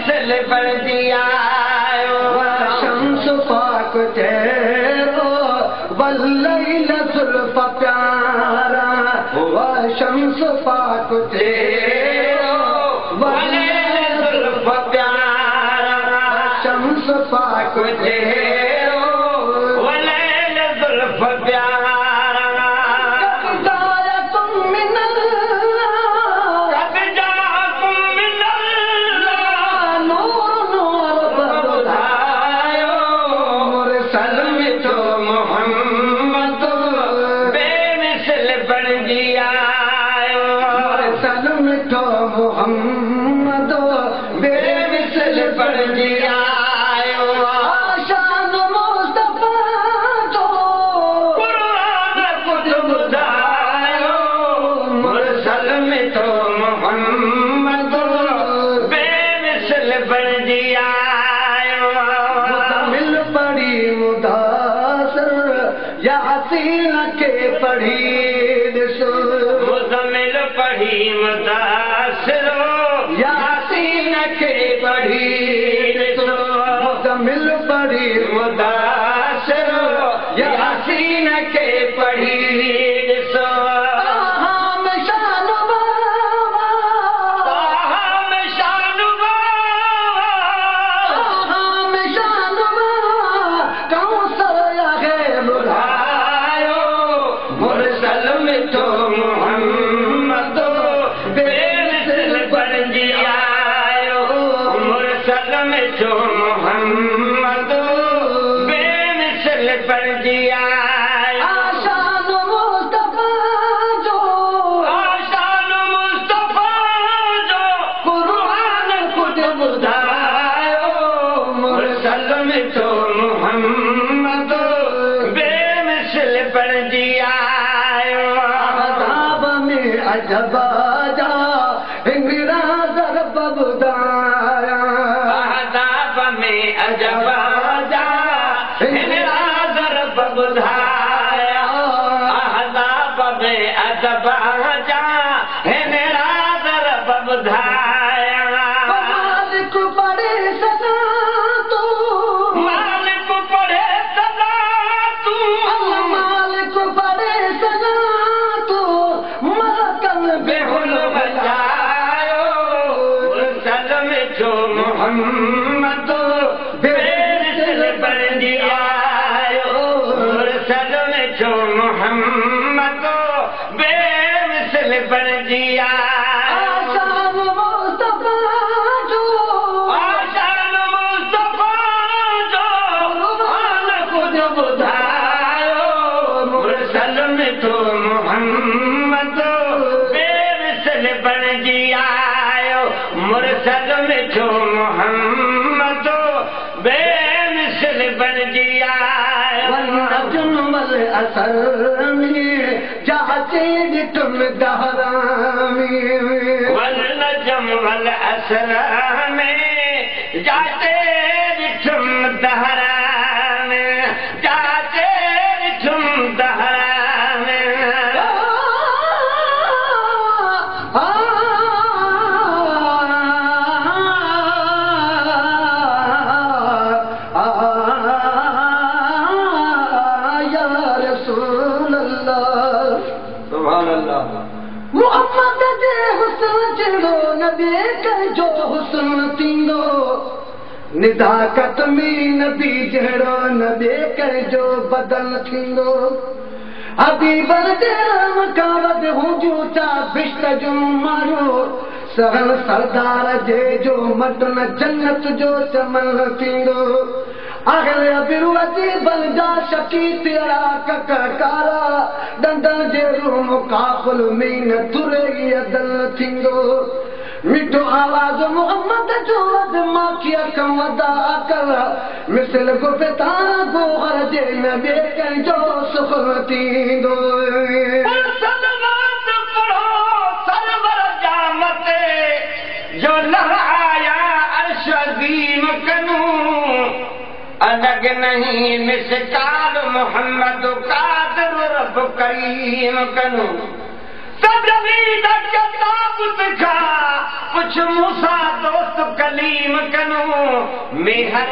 मिसल बणजी आयो शम्स पाक तेरो वल्लैल ज़ुल्फ़ प्यारा वा शम्स पाक तेरो वल्लैल ज़ुल्फ़ प्यारा शम्स पाक तेरो वलैल ज़ुल्फ़ प्यारा मोहम्मद बेमिसल बणजी आयो आशान मुस्तफा जो क़ुरान ख़ुद ॿुधायो मुरसल में तो मोहम्मद बेमिसल बणजी आयो मुज़म्मिल पढ़ी मुदासिर यासीन खे पढ़ी ॾिसो मुज़म्मिल पढ़ी मुदासिर यासीन खे पढ़ी ॾिसो मुज़म्मिल पढ़ी मुदासिर यासीन खे पढ़ी ॾिसो मोहम्मद बेमिसल बणजी आयो आशान मुस्तफा जो क़ुरान ख़ुद ॿुधायो मुरसल में तो मोहम्मद बेमिसल बणजी आयो अज़ाब में अजब जा हिंगरा ज़रब ॿुधाया अजब जा हिनरा ज़रब ॿुधाया अहज़ाब में अजब जा हिनरा ज़रब ॿुधाया मालिक पढ़े सदा तू मालिक पढ़े सदा तू मालिक पढ़े सदा तू मलकन बेहुल बजायो मुरसल में जो मोहम्मद बेमिसल बणजी आयो मुरसल में जो मोहम्मद बेमिसल बणजी आयो आशान मुस्तफा जो क़ुरान ख़ुद ॿुधायो मुरसल में तो मोहम्मद बेमिसल बणजी आयो मुरसल में जो मोहम्मद बेमिसल बणजी आयो वन्नजुम वल असर में जाचे ॾिठुम दहरामी वन्नजुम वल असर में जाचे ॾिठुम दहराम जाचे ॾिठुम दहराम मोहम्मद जे हुस्न जहिड़ो नबी जो हुस्न थींदो निदाकत में नबी जहिड़ो नबी जो बदन थींदो हबीबन जे खां वधि हुजूं था बिश्त जूं मारियो सहन सरदार जे जो मटन जन्नत जो चमन थींदो आख़िर अबिरू अजीबन जा शकी तेरा कककारा डंडन जे रूम काफ़िल में न तुरे अदल थींदो मिठो आवाज़ मोहम्मद जो वध माखीअ खां वधा अकल मिसल गुफ़्तार गोहर जे न ॿिए कंहिंजो सुख थींदो जो लहराया अर्श अज़ीम कनूं अलग नहीं मिसकाल मोहम्मद कादिर रब करीम कनूं कुछ मूसा दोस्त कलीम कनो मेहर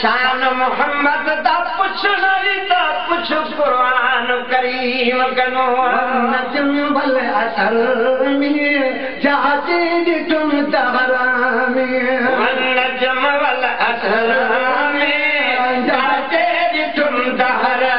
शान मोहम्मद दा कुछ नबी दा कुछ कुरान करीम कनो नजम वल असर में जाते दिठुम दहरा में नजम वल असर में जाते दिठुम दहरा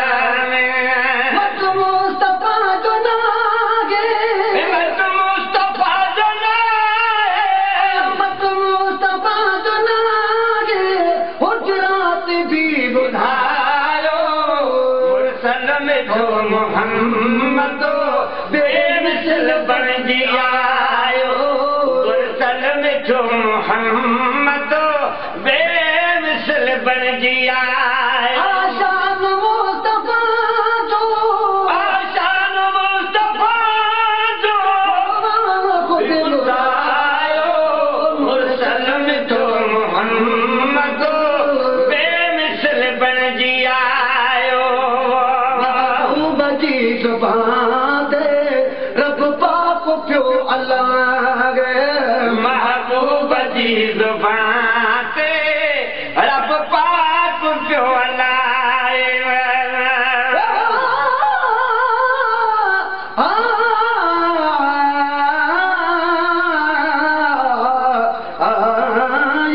मोहम्मद बेमिसल बन जियायो गुरसल मिठो मोहम्मद बेमिसल बन जियायो आशान मुस्तफा जो आशान मुस्तफा जो खुद खुदायो गुरसल मिठो मोहम्मद बेमिसल बन जियायो रब पाक पियो अल्लाह महबूब जी ज़ुबान ते रब पाक पियो अल्लाह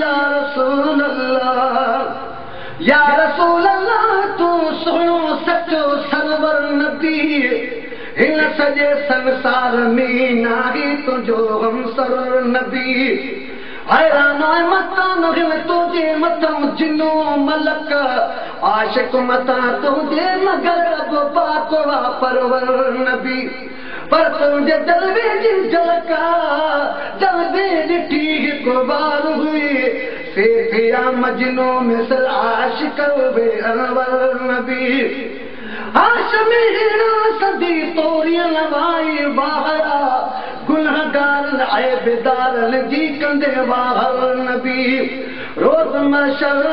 या रसूल अल्लाह या रसूल अल्लाह तू सुनो सचो सरवर नबी हिन सॼे संसार में नाहे तुंहिंजो हमसर नबी हैरान मतां हिन तुंहिंजे मथां जिनो मलक आशिक मतां तुंहिंजे मगर रब पाक वा परवर नबी पर तुंहिंजे जलवे जी झलका जलवे ॾिठी हिकु बार हुई सेठिया मजनू मिसल आशिक वे अनवर नबी हाशमी हिना सदी तोरियां लवाई बाहरा गुनहगार ऐबदार जी कंदे वाहर नबी रोज मशर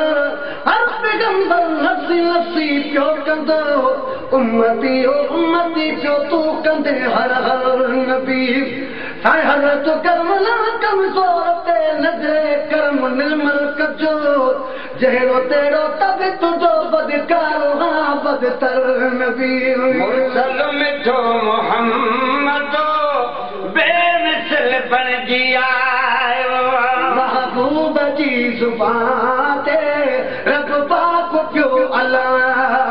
हर पैगंबर नफसी नफसी पियो कंदो उम्मती ओ उम्मती पियो तू कंदे हर हर नबी हाय हज़रत करमला कमज़ोर ते नज़रे करम निर्मल कजो जहिड़ो तेरो तब तुंहिंजो बदकारो हाँ बदतर नबी मुरसल मिठो मोहम्मद बेमिसल बन जियायो महबूब जी ज़ुबान ते रब पाक पियो अल्लाह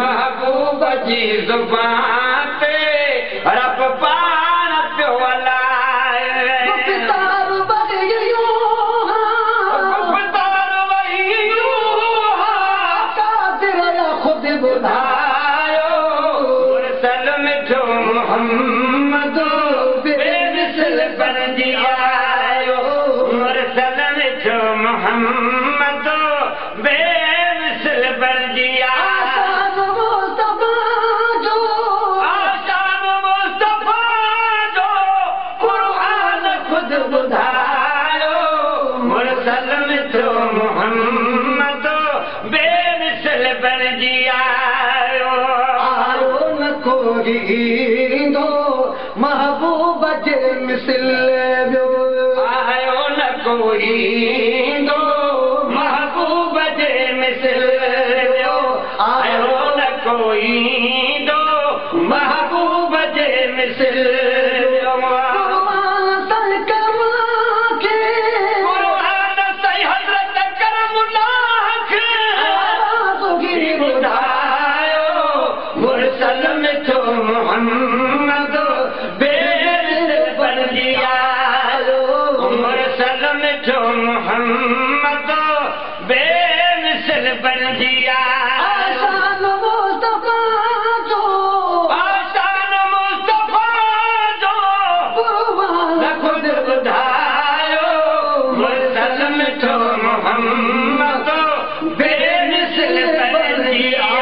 महबूब जी ज़ुबान ते रब पान पियो अल्लाह गुफ्तार वहियो गुफ्तार वहियो कादिर या खुद बुधायो मुरसल मिठो मोहम्मद बेमिसल बन जियायो मुरसल मिठो मोहम्मद बेमिसल बन जियायो आशान मुस्तफा जो आशान मुस्तफा जो कुरान खुद बुधायो मुरसल मिठो मोहम्मद बेमिसल बन जियायो आयो न कोई ईंदो महबूब जे मिसल वियो आयो न कोई ईंदो महबूब जे मिसल वियो आयो न कोई ईंदो महबूब जे मिसल वियो कुर्बान तन करमला खे कुरान सही हज़रत करमुल्लाह खे तुगी ॿुधायो मुरसल मिठो मोहम्मद बेमिसल बन जियायो मुरसल मिठो मोहम्मद बेमिसल बन जियायो आशान मुस्तफा जो आशान मुस्तफा जो कुर्बान खुद ॿुधायो मुरसल मिठो मोहम्मद बेमिसल बन जियायो